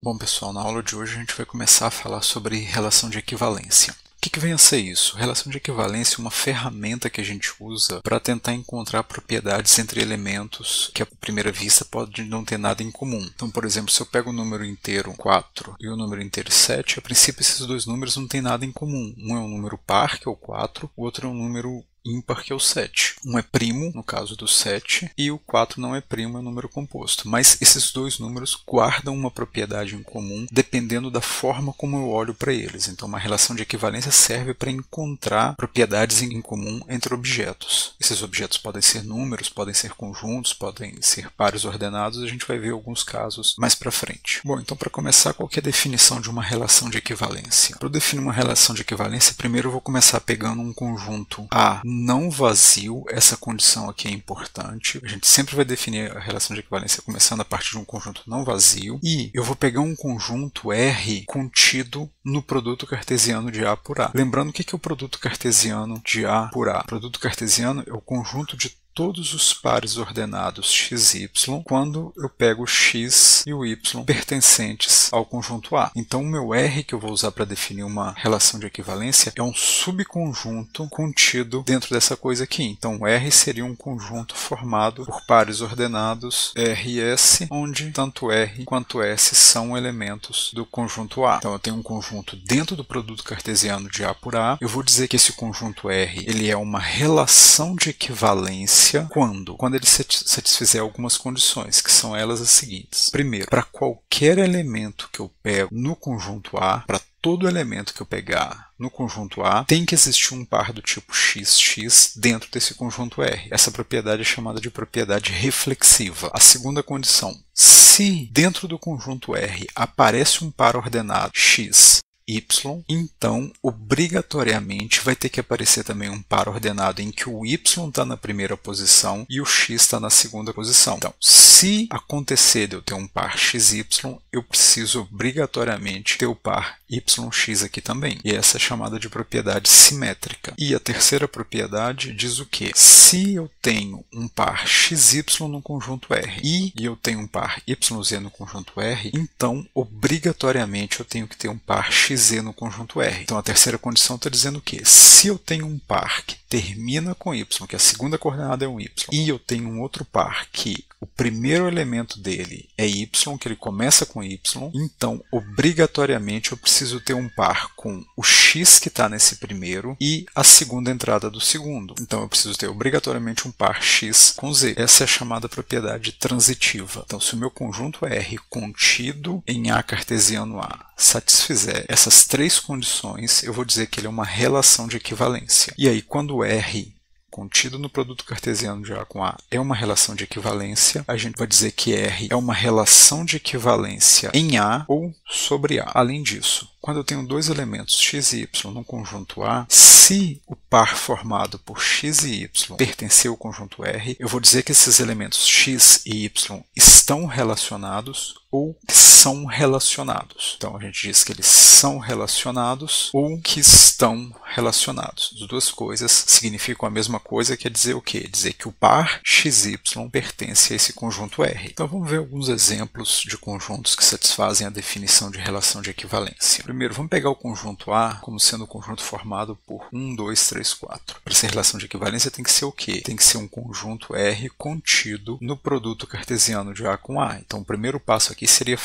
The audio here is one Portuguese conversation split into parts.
Bom, pessoal, na aula de hoje a gente vai começar a falar sobre relação de equivalência. O que vem a ser isso? Relação de equivalência é uma ferramenta que a gente usa para tentar encontrar propriedades entre elementos que à primeira vista pode não ter nada em comum. Então, por exemplo, se eu pego o número inteiro 4 e o número inteiro 7, a princípio esses dois números não têm nada em comum. Um é um número par, que é o 4, o outro é um número ímpar, que é o 7. Um é primo, no caso do 7, e o 4 não é primo, é um número composto. Mas esses dois números guardam uma propriedade em comum dependendo da forma como eu olho para eles. Então, uma relação de equivalência serve para encontrar propriedades em comum entre objetos. Esses objetos podem ser números, podem ser conjuntos, podem ser pares ordenados. A gente vai ver alguns casos mais para frente. Bom, então, para começar, qual que é a definição de uma relação de equivalência? Para eu definir uma relação de equivalência, primeiro eu vou começar pegando um conjunto A não vazio. Essa condição aqui é importante. A gente sempre vai definir a relação de equivalência começando a partir de um conjunto não vazio. E eu vou pegar um conjunto R contido no produto cartesiano de A por A. Lembrando o que é o produto cartesiano de A por A? O produto cartesiano é o conjunto de todos os pares ordenados x e y quando eu pego o x e o y pertencentes ao conjunto A. Então, o meu R que eu vou usar para definir uma relação de equivalência é um subconjunto contido dentro dessa coisa aqui. Então, o R seria um conjunto formado por pares ordenados R e S, onde tanto R quanto S são elementos do conjunto A. Então, eu tenho um conjunto dentro do produto cartesiano de A por A. Eu vou dizer que esse conjunto R ele é uma relação de equivalência quando ele satisfizer algumas condições, que são elas as seguintes. Primeiro, para qualquer elemento que eu pego no conjunto A, para todo elemento que eu pegar no conjunto A, tem que existir um par do tipo x dentro desse conjunto R. Essa propriedade é chamada de propriedade reflexiva. A segunda condição, se dentro do conjunto R aparece um par ordenado x, y, então obrigatoriamente vai ter que aparecer também um par ordenado em que o y está na primeira posição e o x está na segunda posição. Então, se acontecer de eu ter um par xy, eu preciso obrigatoriamente ter o par yx aqui também. E essa é chamada de propriedade simétrica. E a terceira propriedade diz o quê? Se eu tenho um par xy no conjunto R e eu tenho um par yz no conjunto R, então obrigatoriamente eu tenho que ter um par x no conjunto R. Então a terceira condição está dizendo o quê? Se eu tenho um par que termina com y, que a segunda coordenada é um y, e eu tenho um outro par que o primeiro elemento dele é y, que ele começa com y, então obrigatoriamente eu preciso ter um par com o x que está nesse primeiro e a segunda entrada do segundo. Então eu preciso ter obrigatoriamente um par x com z. Essa é a chamada propriedade transitiva. Então, se o meu conjunto R contido em A cartesiano A satisfizer essas três condições, eu vou dizer que ele é uma relação de equivalência. E aí, quando R contido no produto cartesiano de A com A é uma relação de equivalência, a gente vai dizer que R é uma relação de equivalência em A ou sobre A. Além disso, quando eu tenho dois elementos x e y no conjunto A, se o par formado por x e y pertencer ao conjunto R, eu vou dizer que esses elementos x e y estão relacionados ou que são relacionados. Então, a gente diz que eles são relacionados ou que estão relacionados. As duas coisas significam a mesma coisa, quer dizer o quê? Dizer que o par xy pertence a esse conjunto R. Então, vamos ver alguns exemplos de conjuntos que satisfazem a definição de relação de equivalência. Primeiro, vamos pegar o conjunto A como sendo um conjunto formado por 1, 2, 3, 4. Para essa relação de equivalência tem que ser o quê? Tem que ser um conjunto R contido no produto cartesiano de A com A. Então, o primeiro passo aqui seria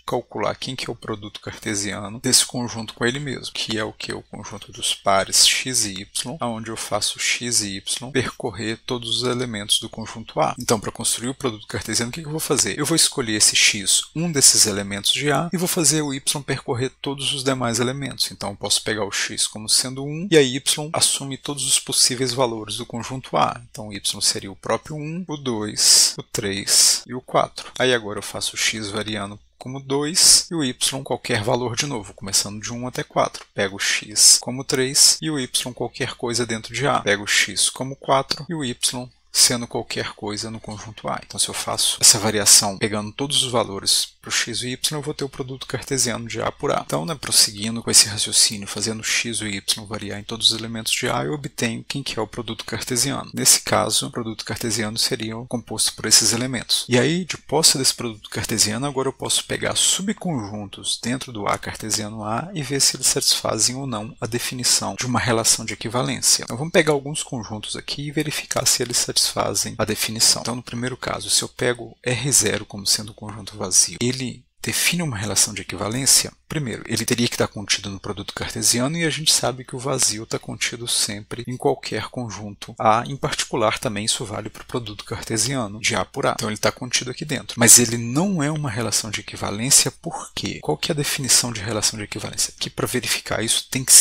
calcular quem que é o produto cartesiano desse conjunto com ele mesmo, que é o que? O conjunto dos pares x e y, onde eu faço x e y percorrer todos os elementos do conjunto A. Então, para construir o produto cartesiano, o que eu vou fazer? Eu vou escolher esse x, um desses elementos de A, e vou fazer o y percorrer todos os demais elementos. Então, eu posso pegar o x como sendo 1, e a y assume todos os possíveis valores do conjunto A. Então, o y seria o próprio 1, o 2, o 3 e o 4. Aí agora eu faço o x variando como 2 e o y qualquer valor de novo, começando de 1 até 4. Pego o x como 3 e o y qualquer coisa dentro de A. Pego o x como 4 e o y sendo qualquer coisa no conjunto A. Então, se eu faço essa variação pegando todos os valores para o x e y, eu vou ter o produto cartesiano de A por A. Então, prosseguindo com esse raciocínio, fazendo x e y variar em todos os elementos de A, eu obtenho quem que é o produto cartesiano. Nesse caso, o produto cartesiano seria composto por esses elementos. E aí, de posse desse produto cartesiano, agora eu posso pegar subconjuntos dentro do A cartesiano A e ver se eles satisfazem ou não a definição de uma relação de equivalência. Então, vamos pegar alguns conjuntos aqui e verificar se eles satisfazem a definição. Então, no primeiro caso, se eu pego R0 como sendo um conjunto vazio, ele define uma relação de equivalência. Primeiro, ele teria que estar contido no produto cartesiano e a gente sabe que o vazio está contido sempre em qualquer conjunto A. Em particular, também isso vale para o produto cartesiano de A por A. Então, ele está contido aqui dentro. Mas ele não é uma relação de equivalência por quê? Qual que é a definição de relação de equivalência? Que para verificar isso tem que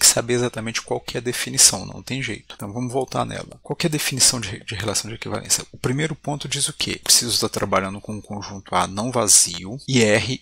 saber exatamente qual que é a definição, não tem jeito. Então vamos voltar nela. Qual que é a definição de relação de equivalência? O primeiro ponto diz o quê? Preciso estar trabalhando com um conjunto A não vazio e R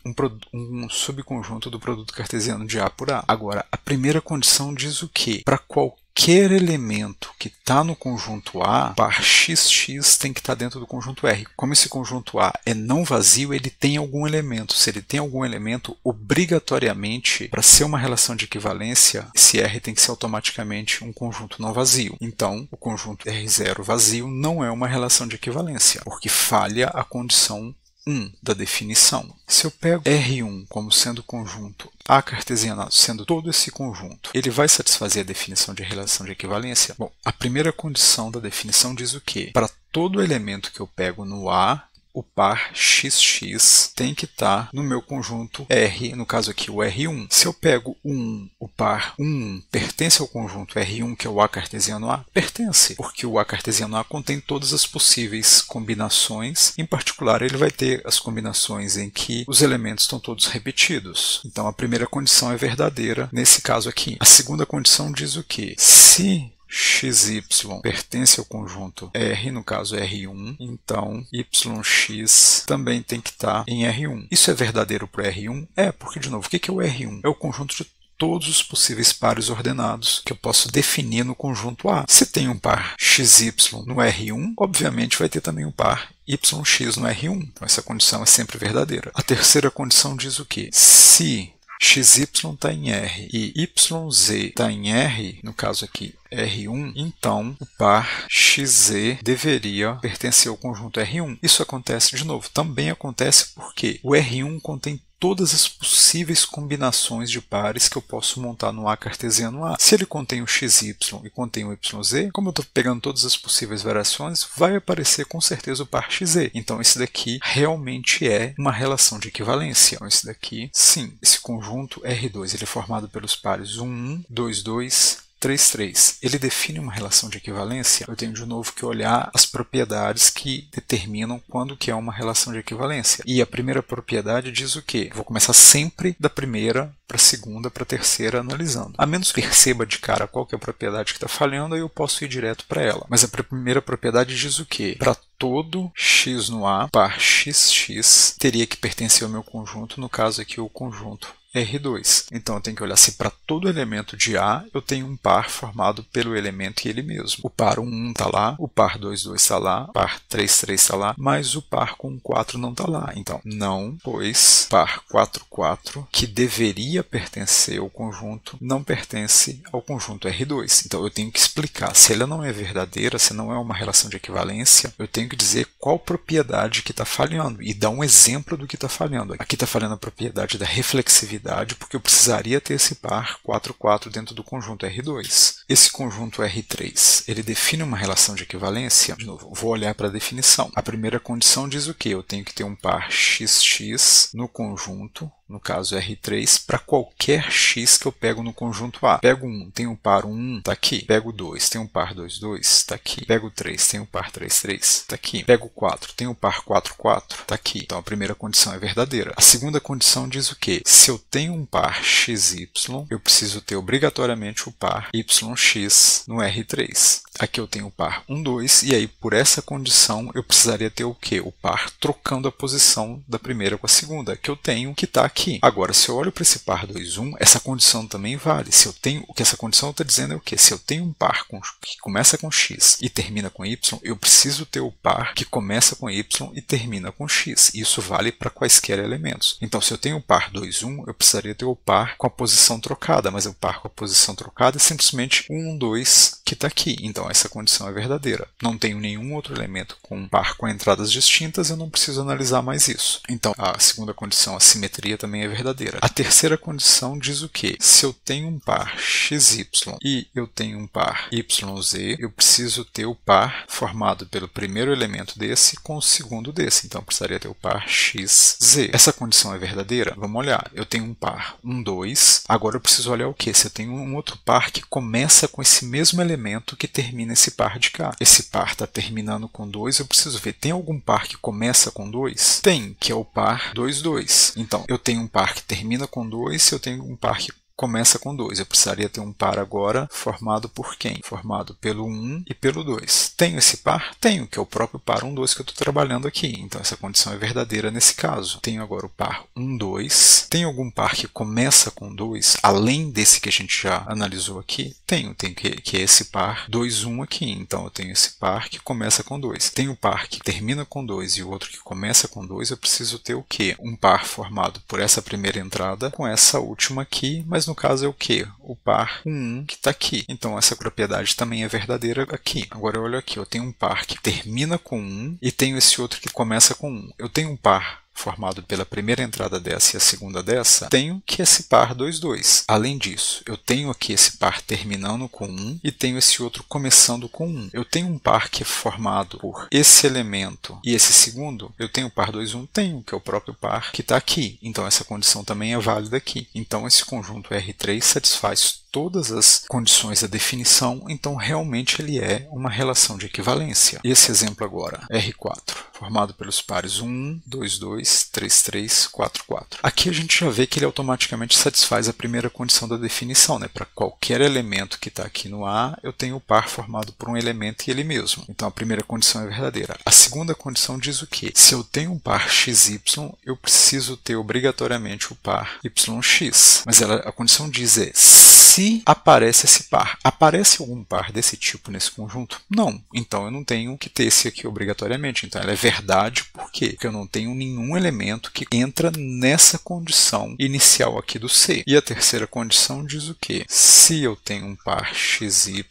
um subconjunto do produto cartesiano de A por A. Agora, a primeira condição diz o quê? Para qualquer elemento que está no conjunto A, par xx tem que estar dentro do conjunto R. Como esse conjunto A é não vazio, ele tem algum elemento. Se ele tem algum elemento, obrigatoriamente, para ser uma relação de equivalência, esse R tem que ser automaticamente um conjunto não vazio. Então, o conjunto R0 vazio não é uma relação de equivalência, porque falha a condição 1 da definição. Se eu pego R1 como sendo conjunto A cartesiano, sendo todo esse conjunto, ele vai satisfazer a definição de relação de equivalência? Bom, a primeira condição da definição diz o quê? Para todo elemento que eu pego no A, o par xx tem que estar no meu conjunto R, no caso aqui o R1. Se eu pego o par 1 pertence ao conjunto R1, que é o A cartesiano A? Pertence, porque o A cartesiano A contém todas as possíveis combinações. Em particular, ele vai ter as combinações em que os elementos estão todos repetidos. Então, a primeira condição é verdadeira nesse caso aqui. A segunda condição diz o quê? Se xy pertence ao conjunto R, no caso R1, então yx também tem que estar em R1. Isso é verdadeiro para R1? É, porque, de novo, o que é o R1? É o conjunto de todos os possíveis pares ordenados que eu posso definir no conjunto A. Se tem um par xy no R1, obviamente vai ter também um par yx no R1. Então essa condição é sempre verdadeira. A terceira condição diz o quê? Se xy está em R e yz está em R, no caso aqui R1, então o par xz deveria pertencer ao conjunto R1. Isso acontece de novo. Também acontece porque o R1 contém todas as possíveis combinações de pares que eu posso montar no A cartesiano A. Se ele contém o xy e contém o yz, como eu estou pegando todas as possíveis variações, vai aparecer com certeza o par xz. Então esse daqui realmente é uma relação de equivalência. Então esse daqui, sim. Esse conjunto R2 ele é formado pelos pares 1, 1, 2, 2, 3, 3. Ele define uma relação de equivalência. Eu tenho de novo que olhar as propriedades que determinam quando que é uma relação de equivalência. E a primeira propriedade diz o quê? Eu vou começar sempre da primeira para a segunda, para a terceira, analisando. A menos que perceba de cara qual que é a propriedade que está falhando, aí eu posso ir direto para ela. Mas a primeira propriedade diz o quê? Para todo x no A, par xx teria que pertencer ao meu conjunto, no caso aqui o conjunto R2. Então eu tenho que olhar se para todo elemento de A eu tenho um par formado pelo elemento e ele mesmo. O par 1 está lá, o par 2, 2 está lá, o par 3, 3 está lá, mas o par com 4 não está lá. Então não, pois par 4, 4, que deveria pertencer ao conjunto, não pertence ao conjunto R2. Então eu tenho que explicar. Se ela não é verdadeira, se não é uma relação de equivalência, eu tenho que dizer qual propriedade que está falhando e dar um exemplo do que está falhando. Aqui está falhando a propriedade da reflexividade, porque eu precisaria ter esse par 4, 4 dentro do conjunto R2. Esse conjunto R3, ele define uma relação de equivalência? De novo, vou olhar para a definição. A primeira condição diz o quê? Eu tenho que ter um par xx no conjunto, no caso R3, para qualquer x que eu pego no conjunto A. Pego 1, tem um par 1, está aqui. Pego 2, tem um par 2, 2, está aqui. Pego 3, tem um par 3, 3, está aqui. Pego 4, tem um par 4, 4, está aqui. Então a primeira condição é verdadeira. A segunda condição diz o quê? Se eu tenho um par xy, eu preciso ter obrigatoriamente o par yx no R3. Aqui eu tenho o par 1, 2, e aí por essa condição eu precisaria ter o quê? O par trocando a posição da primeira com a segunda, que eu tenho que está aqui. Agora, se eu olho para esse par 2, 1, essa condição também vale. Se eu tenho, o que essa condição está dizendo é o quê? Se eu tenho um par que começa com x e termina com y, eu preciso ter o par que começa com y e termina com x. Isso vale para quaisquer elementos. Então, se eu tenho o par 2, 1, eu precisaria ter o par com a posição trocada, mas o par com a posição trocada é simplesmente o 1, 2 que está aqui. Então, essa condição é verdadeira. Não tenho nenhum outro elemento com um par com entradas distintas, eu não preciso analisar mais isso. Então, a segunda condição, a simetria, também é verdadeira. A terceira condição diz o quê? Se eu tenho um par xy e eu tenho um par yz, eu preciso ter o par formado pelo primeiro elemento desse com o segundo desse. Então, eu precisaria ter o par xz. Essa condição é verdadeira? Vamos olhar. Eu tenho um par 1, 2. Agora eu preciso olhar o quê? Se eu tenho um outro par que começa com esse mesmo elemento que termina esse par de cá. Esse par está terminando com 2, eu preciso ver, tem algum par que começa com 2? Tem, que é o par 2, 2. Então, eu tenho um par que termina com 2, eu tenho um par que começa com 2. Eu precisaria ter um par agora formado por quem? Formado pelo 1 e pelo 2. Tenho esse par? Tenho, que é o próprio par 1, 2 que eu estou trabalhando aqui. Então, essa condição é verdadeira nesse caso. Tenho agora o par 1, 2. Tem algum par que começa com 2, além desse que a gente já analisou aqui? Tenho que é esse par 2, 1 aqui. Então, eu tenho esse par que começa com 2. Tenho o par que termina com 2 e o outro que começa com 2. Eu preciso ter o quê? Um par formado por essa primeira entrada com essa última aqui, mas no caso é o quê? O par 1 que está aqui. Então, essa propriedade também é verdadeira aqui. Agora, eu olho aqui. Eu tenho um par que termina com 1 e tenho esse outro que começa com 1. Eu tenho um par formado pela primeira entrada dessa e a segunda dessa, tenho que esse par 2, 2. Além disso, eu tenho aqui esse par terminando com 1 e tenho esse outro começando com 1. Eu tenho um par que é formado por esse elemento e esse segundo, eu tenho o par 2, 1, tenho, que é o próprio par que está aqui. Então, essa condição também é válida aqui. Então, esse conjunto R3 satisfaz todas as condições da definição, então realmente ele é uma relação de equivalência. E esse exemplo agora, R4, formado pelos pares 1, 2, 2, 3, 3, 4, 4. Aqui a gente já vê que ele automaticamente satisfaz a primeira condição da definição, né? Para qualquer elemento que está aqui no A, eu tenho o par formado por um elemento e ele mesmo. Então a primeira condição é verdadeira. A segunda condição diz o quê? Se eu tenho um par XY, eu preciso ter obrigatoriamente o par YX. Mas a condição diz se aparece esse par. Aparece algum par desse tipo nesse conjunto? Não. Então eu não tenho que ter esse aqui obrigatoriamente. Então ela é verdade por quê? Porque eu não tenho nenhum elemento que entra nessa condição inicial aqui do C. E a terceira condição diz o quê? Se eu tenho um par XY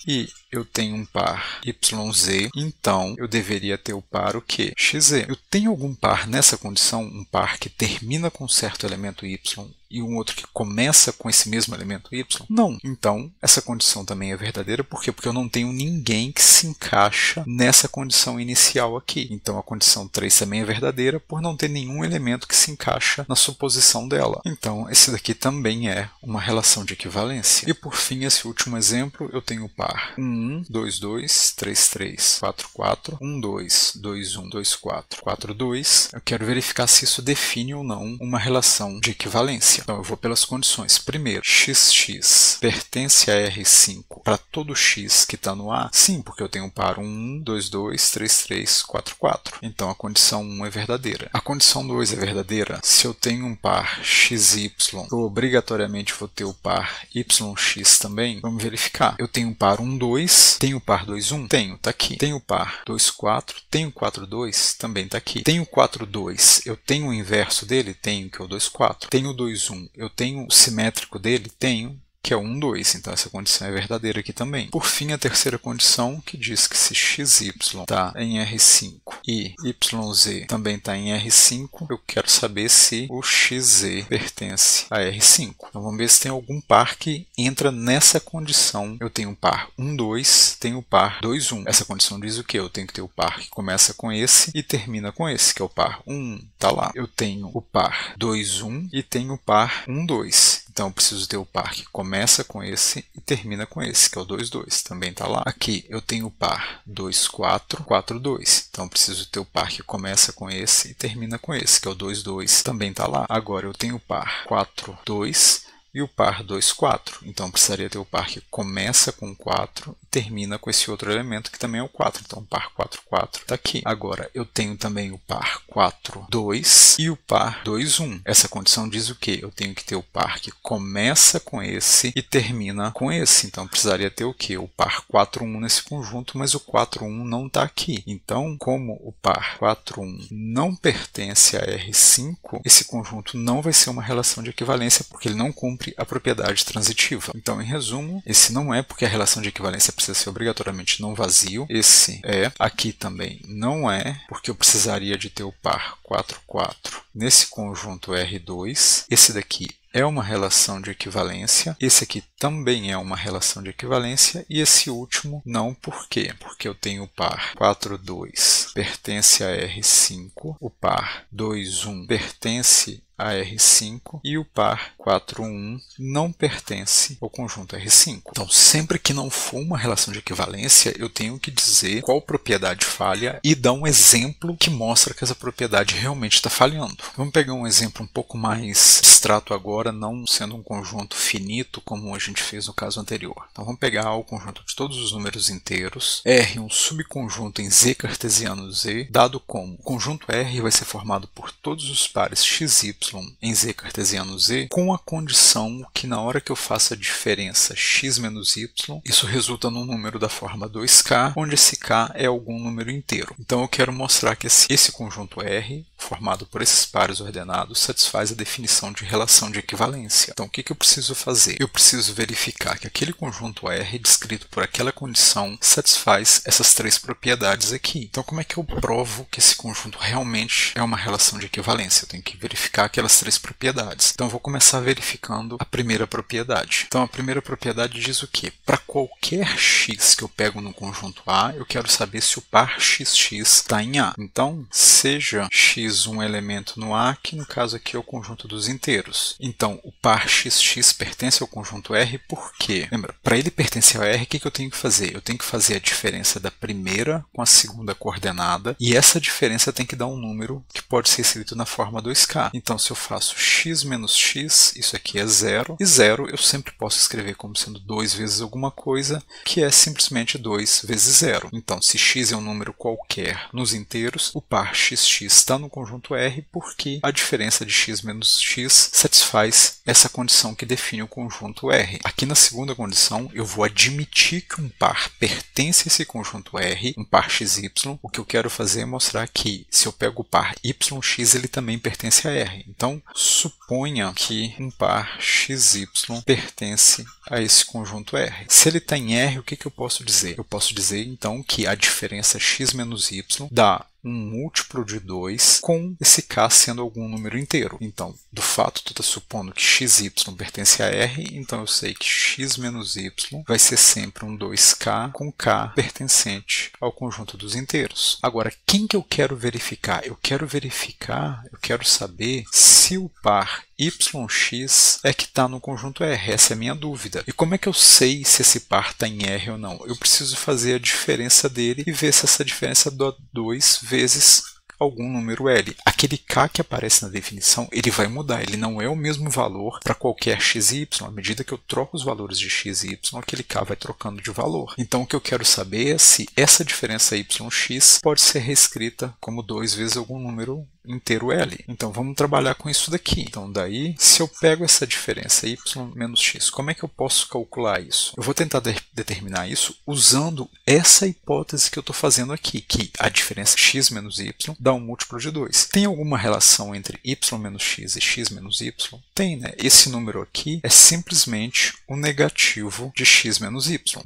e eu tenho um par YZ, então eu deveria ter o par o quê? XZ. Eu tenho algum par nessa condição, um par que termina com certo elemento Y e um outro que começa com esse mesmo elemento Y? Não. Então, essa condição também é verdadeira. Por quê? Porque eu não tenho ninguém que se encaixa nessa condição inicial aqui. Então, a condição 3 também é verdadeira por não ter nenhum elemento que se encaixa na suposição dela. Então, esse daqui também é uma relação de equivalência. E, por fim, esse último exemplo, eu tenho o par 1, 2, 2, 3, 3, 4, 4, 1, 2, 2, 1, 2, 4, 4, 2. Eu quero verificar se isso define ou não uma relação de equivalência. Então, eu vou pelas condições. Primeiro, XX pertence a R5 para todo x que está no A? Sim, porque eu tenho um par 1, 2, 2, 3, 3, 4, 4. Então, a condição 1 é verdadeira. A condição 2 é verdadeira se eu tenho um par XY, eu obrigatoriamente vou ter o par YX também. Vamos verificar. Eu tenho um par 1, 2, tenho o par 2, 1? Tenho, está aqui. Tenho o par 2, 4, tenho 4, 2? Também está aqui. Tenho 4, 2, eu tenho o inverso dele? Tenho, que é o 2, 4. Tenho o 2, 1, eu tenho o simétrico dele? Tenho, que é 1, 2. Então, essa condição é verdadeira aqui também. Por fim, a terceira condição, que diz que se XY está em R5 e YZ também está em R5, eu quero saber se o XZ pertence a R5. Então, vamos ver se tem algum par que entra nessa condição. Eu tenho um par 1, 2, tenho o par 2, 1. Essa condição diz o quê? Eu tenho que ter o par que começa com esse e termina com esse, que é o par 1, 1. Está lá. Eu tenho o par 2, 1 e tenho o par 1, 2. Então, eu preciso ter o par que começa com esse e termina com esse, que é o 2, 2. Também está lá. Aqui, eu tenho o par 2, 4, 4, 2. Então, eu preciso ter o par que começa com esse e termina com esse, que é o 2, 2. Também está lá. Agora, eu tenho o par 4, 2, e o par 2, 4. Então, precisaria ter o par que começa com 4 e termina com esse outro elemento que também é o 4. Então, o par 4, 4 está aqui. Agora, eu tenho também o par 4, 2 e o par 2, 1. Essa condição diz o quê? Eu tenho que ter o par que começa com esse e termina com esse. Então, precisaria ter o quê? O par 4, 1 nesse conjunto, mas o 4, 1 não está aqui. Então, como o par 4, 1 não pertence a R5, esse conjunto não vai ser uma relação de equivalência porque ele não cumpre a propriedade transitiva. Então, em resumo, esse não é porque a relação de equivalência precisa ser obrigatoriamente não vazio. Esse é. Aqui também não é, porque eu precisaria de ter o par 4, 4 nesse conjunto R2. Esse daqui é uma relação de equivalência, esse aqui também é uma relação de equivalência, e esse último não. Por quê? Porque eu tenho o par 4, 2 pertence a R5, o par 2, 1 pertence a R5 e o par 4, 1 não pertence ao conjunto R5. Então, sempre que não for uma relação de equivalência, eu tenho que dizer qual propriedade falha e dar um exemplo que mostra que essa propriedade realmente está falhando. Vamos pegar um exemplo um pouco mais abstrato agora, não sendo um conjunto finito como a gente fez no caso anterior. Então, vamos pegar o conjunto de todos os números inteiros, R um subconjunto em Z cartesiano Z, dado como o conjunto R vai ser formado por todos os pares xy em Z cartesiano Z, com a condição que na hora que eu faço a diferença x menos y, isso resulta num número da forma 2k, onde esse k é algum número inteiro. Então eu quero mostrar que esse conjunto R, formado por esses pares ordenados, satisfaz a definição de relação de equivalência. Então o que eu preciso fazer? Eu preciso verificar que aquele conjunto R, descrito por aquela condição, satisfaz essas três propriedades aqui. Então como é que eu provo que esse conjunto realmente é uma relação de equivalência? Eu tenho que verificar aquelas três propriedades. Então eu vou começar verificando a primeira propriedade. Então a primeira propriedade diz o quê? Para qualquer x que eu pego no conjunto A, eu quero saber se o par xx está em A. Então, seja x um elemento no A, que no caso aqui é o conjunto dos inteiros. Então, o par xx pertence ao conjunto R, por quê? Lembra, para ele pertencer ao R, o que eu tenho que fazer? Eu tenho que fazer a diferença da primeira com a segunda coordenada, e essa diferença tem que dar um número que pode ser escrito na forma 2k. Então, se eu faço x menos x, isso aqui é 0, e 0 eu sempre posso escrever como sendo 2 vezes alguma coisa, que é simplesmente 2 vezes 0. Então, se x é um número qualquer nos inteiros, o par xx está no conjunto R porque a diferença de x menos x satisfaz essa condição que define o conjunto R. Aqui na segunda condição, eu vou admitir que um par pertence a esse conjunto R, um par xy. O que eu quero fazer é mostrar que, se eu pego o par yx, ele também pertence a R. Então, suponha que um par xy pertence a esse conjunto R. Se ele está em R, o que eu posso dizer? Eu posso dizer, então, que a diferença x menos y dá um múltiplo de 2 com esse k sendo algum número inteiro. Então, do fato tu está supondo que xy pertence a R, então eu sei que x menos y vai ser sempre um 2k com k pertencente ao conjunto dos inteiros. Agora, quem que eu quero verificar? Eu quero saber se o par yx é que está no conjunto R. Essa é a minha dúvida. E como é que eu sei se esse par está em R ou não? Eu preciso fazer a diferença dele e ver se essa diferença dá 2 vezes algum número L. Aquele k que aparece na definição, ele vai mudar, ele não é o mesmo valor para qualquer x e y. À medida que eu troco os valores de x e y, aquele k vai trocando de valor. Então o que eu quero saber é se essa diferença yx pode ser reescrita como 2 vezes algum número inteiro L. Então vamos trabalhar com isso daqui. Então daí, se eu pego essa diferença y menos x, como é que eu posso calcular isso? Eu vou tentar determinar isso usando essa hipótese que eu estou fazendo aqui, que a diferença x menos y dá um múltiplo de 2. Tem alguma relação entre y menos x e x menos y? Tem, né? Esse número aqui é simplesmente o negativo de x menos y.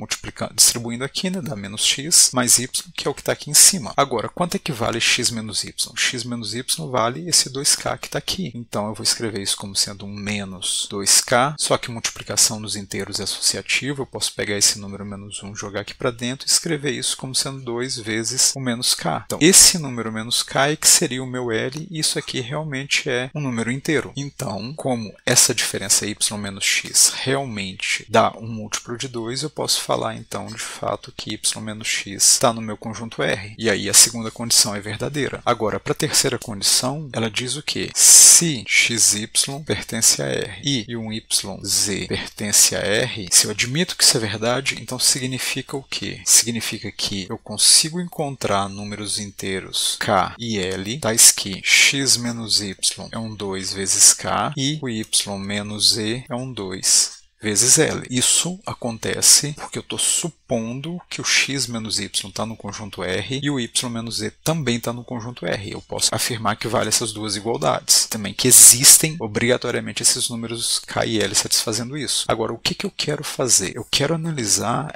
Distribuindo aqui, né, dá menos x mais y, que é o que está aqui em cima. Agora, quanto equivale x menos y? X menos y vale esse 2k que está aqui. Então, eu vou escrever isso como sendo um menos 2k, só que multiplicação dos inteiros é associativa. Eu posso pegar esse número menos 1, jogar aqui para dentro e escrever isso como sendo 2 vezes o menos k. Então, esse número menos k é que seria o meu L, e isso aqui realmente é um número inteiro. Então, como essa diferença y menos x realmente dá um múltiplo de 2, eu posso falar, então, de fato, que y menos x está no meu conjunto R. E aí, a segunda condição é verdadeira. Agora, para a terceira condição, condição, ela diz o quê? Se xy pertence a R e um yz pertence a R, se eu admito que isso é verdade, então significa o quê? Significa que eu consigo encontrar números inteiros k e l, tais que x menos y é um 2 vezes k e o y menos z é um 2 vezes L. Isso acontece porque eu estou supondo que o x menos y está no conjunto R e o y menos z também está no conjunto R. Eu posso afirmar que vale essas duas igualdades. Também que existem obrigatoriamente esses números k e L satisfazendo isso. Agora, o que eu quero fazer? Eu quero analisar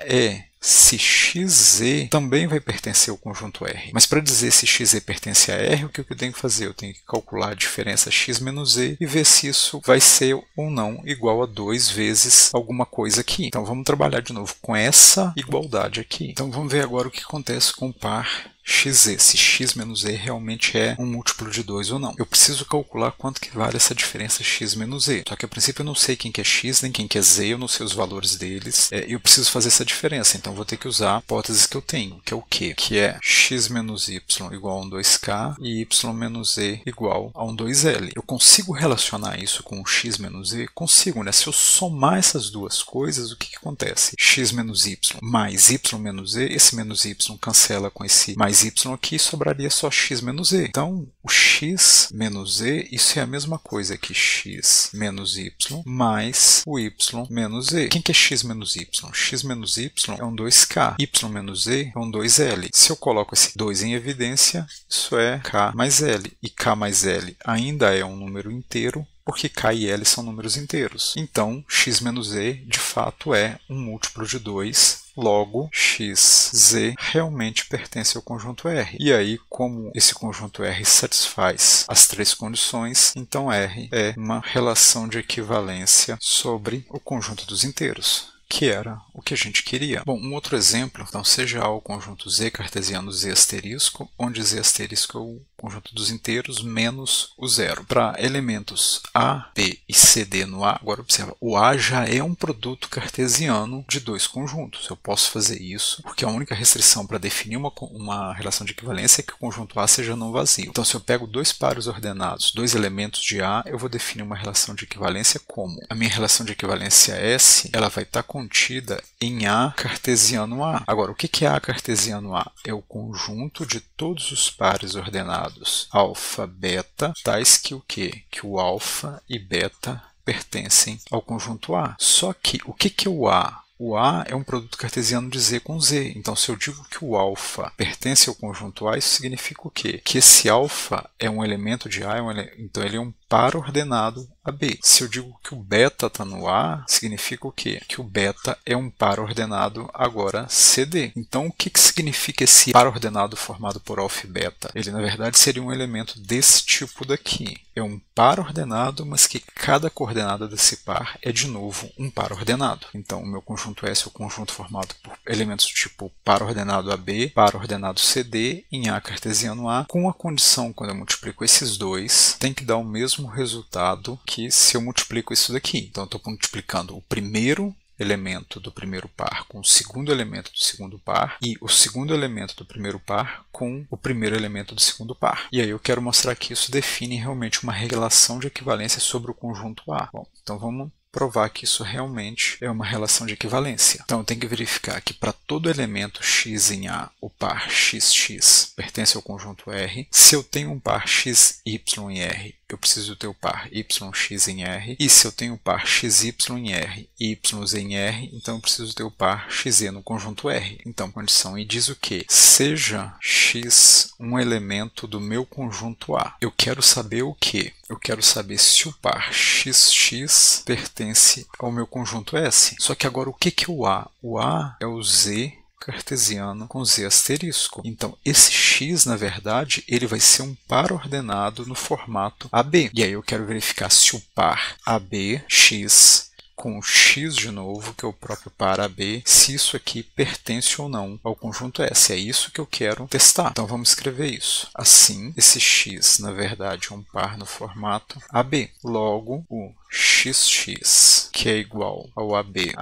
se xz também vai pertencer ao conjunto R. Mas para dizer se xz pertence a R, o que eu tenho que fazer? Eu tenho que calcular a diferença x menos z e ver se isso vai ser ou não igual a 2 vezes alguma coisa aqui. Então vamos trabalhar de novo com essa igualdade aqui. Então vamos ver agora o que acontece com o par xz, se x menos z realmente é um múltiplo de 2 ou não. Eu preciso calcular quanto que vale essa diferença x menos z. Só que a princípio eu não sei quem que é x nem quem que é z, eu não sei os valores deles. Eu preciso fazer essa diferença, então vou ter que usar a hipótese que eu tenho, que é o quê? Que é x menos y igual a um 2k e y menos z igual a um 2l. Eu consigo relacionar isso com o x menos z? Consigo, né? Se eu somar essas duas coisas, o que acontece? X menos y mais y menos z, esse menos y cancela com esse mais y aqui, sobraria só x menos z. Então, o x menos z, isso é a mesma coisa que x menos y mais o y menos z. Quem que é x menos y? X menos y é um 2k, y menos z é um 2l. Se eu coloco esse 2 em evidência, isso é k mais l. E k mais l ainda é um número inteiro, porque k e l são números inteiros. Então, x menos z, de fato, é um múltiplo de 2, logo, xz realmente pertence ao conjunto R. E aí, como esse conjunto R satisfaz as três condições, então R é uma relação de equivalência sobre o conjunto dos inteiros, que era o que a gente queria. Bom, um outro exemplo, então, seja o conjunto Z cartesiano Z asterisco, onde Z asterisco é o conjunto dos inteiros menos o zero. Para elementos A, B e CD no A, agora observa, o A já é um produto cartesiano de dois conjuntos. Eu posso fazer isso, porque a única restrição para definir uma relação de equivalência é que o conjunto A seja não vazio. Então, se eu pego dois pares ordenados, dois elementos de A, eu vou definir uma relação de equivalência como? A minha relação de equivalência S, ela vai estar contida em A cartesiano A. Agora, o que é A cartesiano A? É o conjunto de todos os pares ordenados alfa, beta, tais que o quê? Que o alfa e beta pertencem ao conjunto A. Só que o que é o A? O A é um produto cartesiano de Z com Z. Então, se eu digo que o alfa pertence ao conjunto A, isso significa o quê? Que esse alfa é um elemento de A, então ele é um par ordenado AB. Se eu digo que o beta está no A, significa o quê? Que o beta é um par ordenado agora CD. Então, o que significa esse par ordenado formado por alfa e beta? Ele, na verdade, seria um elemento desse tipo daqui. É um par ordenado, mas que cada coordenada desse par é, de novo, um par ordenado. Então, o meu conjunto S é o conjunto formado por elementos do tipo par ordenado AB, par ordenado CD, em A cartesiano A, com a condição, quando eu multiplico esses dois, tem que dar o mesmo resultado que se eu multiplico isso daqui. Então, eu estou multiplicando o primeiro elemento do primeiro par com o segundo elemento do segundo par e o segundo elemento do primeiro par com o primeiro elemento do segundo par. E aí eu quero mostrar que isso define realmente uma relação de equivalência sobre o conjunto A. Bom, então vamos provar que isso realmente é uma relação de equivalência. Então, eu tenho que verificar que para todo elemento x em A, o par xx pertence ao conjunto R. Se eu tenho um par xy em R, eu preciso ter o par yx em R. E se eu tenho o par xy em R e yz em R, então eu preciso ter o par xe no conjunto R. Então, condição I diz o quê? Seja x um elemento do meu conjunto A. Eu quero saber o quê? Eu quero saber se o par xx pertence ao meu conjunto S. Só que agora o que é o A? O A é o Z cartesiano com Z asterisco. Então, esse x, na verdade, ele vai ser um par ordenado no formato AB. E aí eu quero verificar se o par ABx com o x de novo, que é o próprio par AB, se isso aqui pertence ou não ao conjunto S. É isso que eu quero testar. Então vamos escrever isso. Assim, esse x, na verdade, é um par no formato AB. Logo, o xx, que é igual ao AB,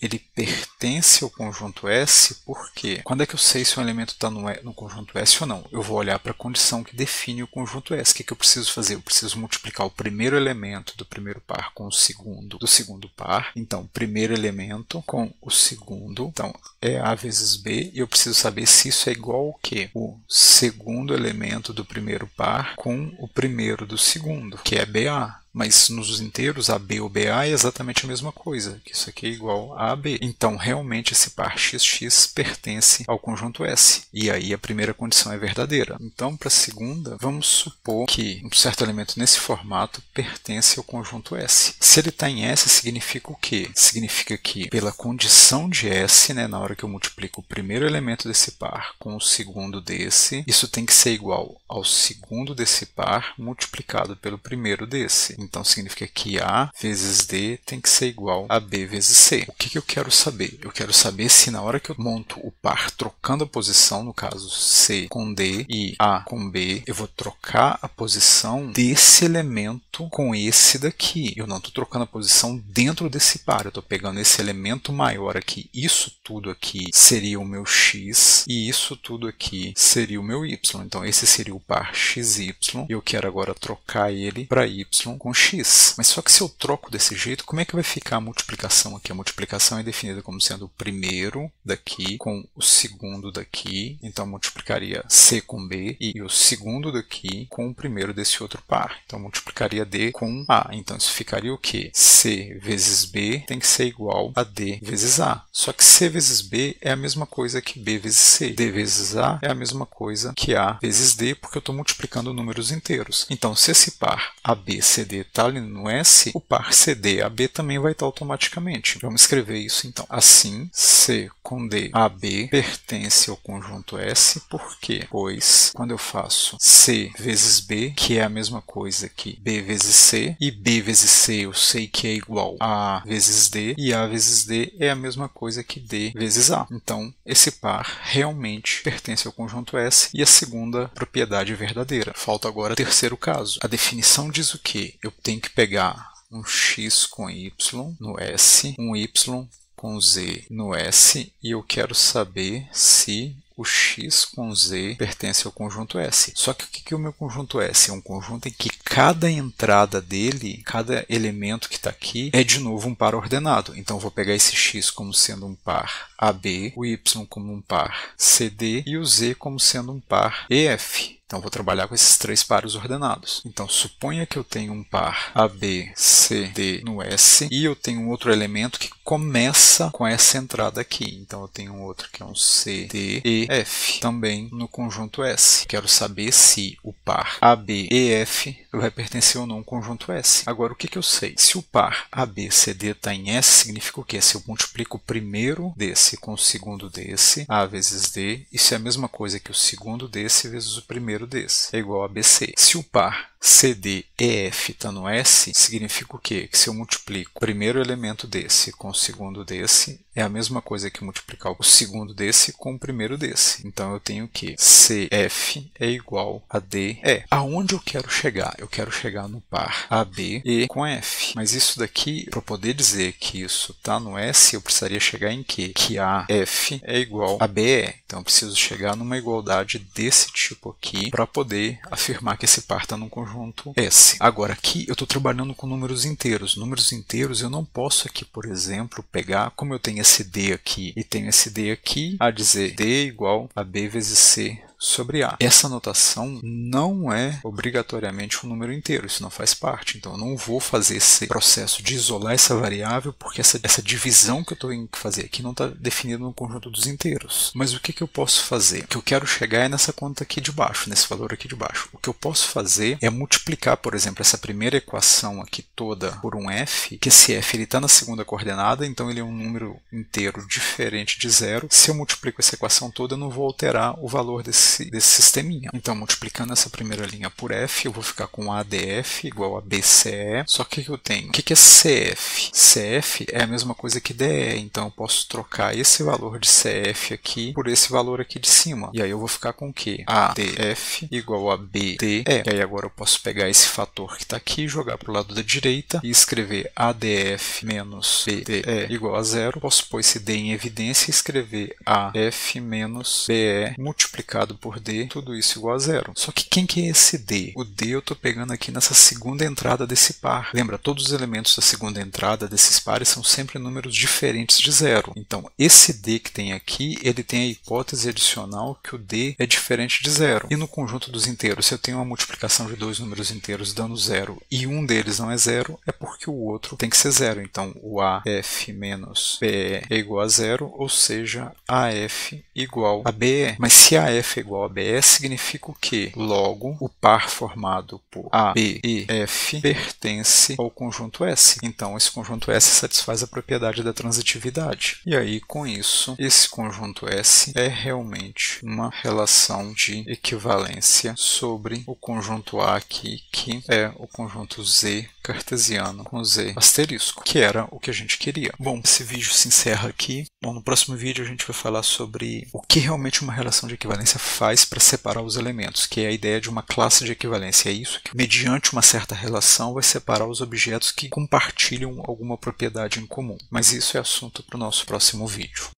ele pertence ao conjunto S, porque quando é que eu sei se um elemento está no conjunto S ou não? Eu vou olhar para a condição que define o conjunto S. O que eu preciso fazer? Eu preciso multiplicar o primeiro elemento do primeiro par com o segundo do segundo par. Então, o primeiro elemento com o segundo, então é A vezes B, e eu preciso saber se isso é igual ao quê? O segundo elemento do primeiro par com o primeiro do segundo, que é BA. Mas nos inteiros, AB ou BA é exatamente a mesma coisa, que isso aqui é igual a AB. Então, realmente, esse par XX pertence ao conjunto S. E aí a primeira condição é verdadeira. Então, para a segunda, vamos supor que um certo elemento nesse formato pertence ao conjunto S. Se ele está em S, significa o quê? Significa que, pela condição de S, né, na hora que eu multiplico o primeiro elemento desse par com o segundo desse, isso tem que ser igual ao segundo desse par multiplicado pelo primeiro desse. Então, significa que A vezes D tem que ser igual a B vezes C. O que eu quero saber? Eu quero saber se na hora que eu monto o par trocando a posição, no caso C com D e A com B, eu vou trocar a posição desse elemento com esse daqui. Eu não estou trocando a posição dentro desse par, eu estou pegando esse elemento maior aqui. Isso tudo aqui seria o meu X e isso tudo aqui seria o meu Y. Então, esse seria o par XY e eu quero agora trocar ele para Y com x. Mas só que se eu troco desse jeito, como é que vai ficar a multiplicação aqui? A multiplicação é definida como sendo o primeiro daqui com o segundo daqui. Então, multiplicaria C com B e o segundo daqui com o primeiro desse outro par. Então, multiplicaria D com A. Então, isso ficaria o quê? C vezes B tem que ser igual a D vezes A. Só que C vezes B é a mesma coisa que B vezes C. D vezes A é a mesma coisa que A vezes D, porque eu estou multiplicando números inteiros. Então, se esse par ABCD está ali no S, o par CD-AB também vai estar automaticamente. Vamos escrever isso então. Assim, C com D, AB pertence ao conjunto S, por quê? Pois, quando eu faço C vezes B, que é a mesma coisa que B vezes C, e B vezes C eu sei que é igual a A vezes D, e A vezes D é a mesma coisa que D vezes A. Então, esse par realmente pertence ao conjunto S, e a segunda propriedade é verdadeira. Falta agora o terceiro caso. A definição diz o quê? Eu tenho que pegar um x com y no S, um y com z no S, e eu quero saber se o x com z pertence ao conjunto S. Só que o que é o meu conjunto S? É um conjunto em que cada entrada dele, cada elemento que está aqui, é de novo um par ordenado. Então, eu vou pegar esse x como sendo um par AB, o y como um par CD e o z como sendo um par EF. Então, vou trabalhar com esses três pares ordenados. Então, suponha que eu tenho um par AB, CD no S e eu tenho um outro elemento que começa com essa entrada aqui. Então, eu tenho um outro que é um CD e F, também no conjunto S. Quero saber se o par AB e F vai pertencer ou não ao conjunto S. Agora, o que eu sei? Se o par ABCD está em S, significa o quê? Se eu multiplico o primeiro desse com o segundo desse, A vezes D, isso é a mesma coisa que o segundo desse vezes o primeiro desse, é igual a BC. Se o par CD e F está no S, significa o quê? Que se eu multiplico o primeiro elemento desse com o segundo desse, é a mesma coisa que multiplicar o segundo desse com o primeiro desse. Então, eu tenho que CF é igual a DE. Aonde eu quero chegar? Eu quero chegar no par AB e com F. Mas isso daqui, para eu poder dizer que isso está no S, eu precisaria chegar em quê? Que AF é igual a BE. Então, eu preciso chegar numa igualdade desse tipo aqui para poder afirmar que esse par está num conjunto S. Agora, aqui eu estou trabalhando com números inteiros. Números inteiros eu não posso aqui, por exemplo, pegar, como eu tenho esse D aqui e tenho esse D aqui, a dizer D igual a B vezes C sobre A. Essa notação não é obrigatoriamente um número inteiro, isso não faz parte. Então, eu não vou fazer esse processo de isolar essa variável, porque essa divisão que eu estou indo fazer aqui não está definida no conjunto dos inteiros. Mas o que eu posso fazer? O que eu quero chegar é nessa conta aqui de baixo, nesse valor aqui de baixo. O que eu posso fazer é multiplicar, por exemplo, essa primeira equação aqui toda por um f, que esse f está na segunda coordenada, então ele é um número inteiro diferente de zero. Se eu multiplico essa equação toda, eu não vou alterar o valor desse desse sisteminha. Então, multiplicando essa primeira linha por f, eu vou ficar com ADF igual a BCE. Só que eu tenho? O que é CF? CF é a mesma coisa que DE, então eu posso trocar esse valor de CF aqui por esse valor aqui de cima. E aí eu vou ficar com o quê? ADF igual a BDE. E aí agora eu posso pegar esse fator que está aqui, jogar para o lado da direita e escrever ADF menos BDE igual a zero. Posso pôr esse D em evidência e escrever AF menos BE multiplicado por D, tudo isso igual a zero. Só que quem que é esse D? O D eu estou pegando aqui nessa segunda entrada desse par. Lembra, todos os elementos da segunda entrada desses pares são sempre números diferentes de zero. Então, esse D que tem aqui, ele tem a hipótese adicional que o D é diferente de zero. E no conjunto dos inteiros, se eu tenho uma multiplicação de dois números inteiros dando zero e um deles não é zero, é porque o outro tem que ser zero. Então, o AF menos BE é igual a zero, ou seja, AF igual a BE. Mas se AF é igual a BE, significa o quê? Logo, o par formado por A, B e F pertence ao conjunto S. Então, esse conjunto S satisfaz a propriedade da transitividade. E aí, com isso, esse conjunto S é realmente uma relação de equivalência sobre o conjunto A aqui, que é o conjunto Z cartesiano com Z asterisco, que era o que a gente queria. Bom, esse vídeo se encerra aqui. Bom, no próximo vídeo a gente vai falar sobre o que realmente uma relação de equivalência faz para separar os elementos, que é a ideia de uma classe de equivalência. É isso que, mediante uma certa relação, vai separar os objetos que compartilham alguma propriedade em comum. Mas isso é assunto para o nosso próximo vídeo.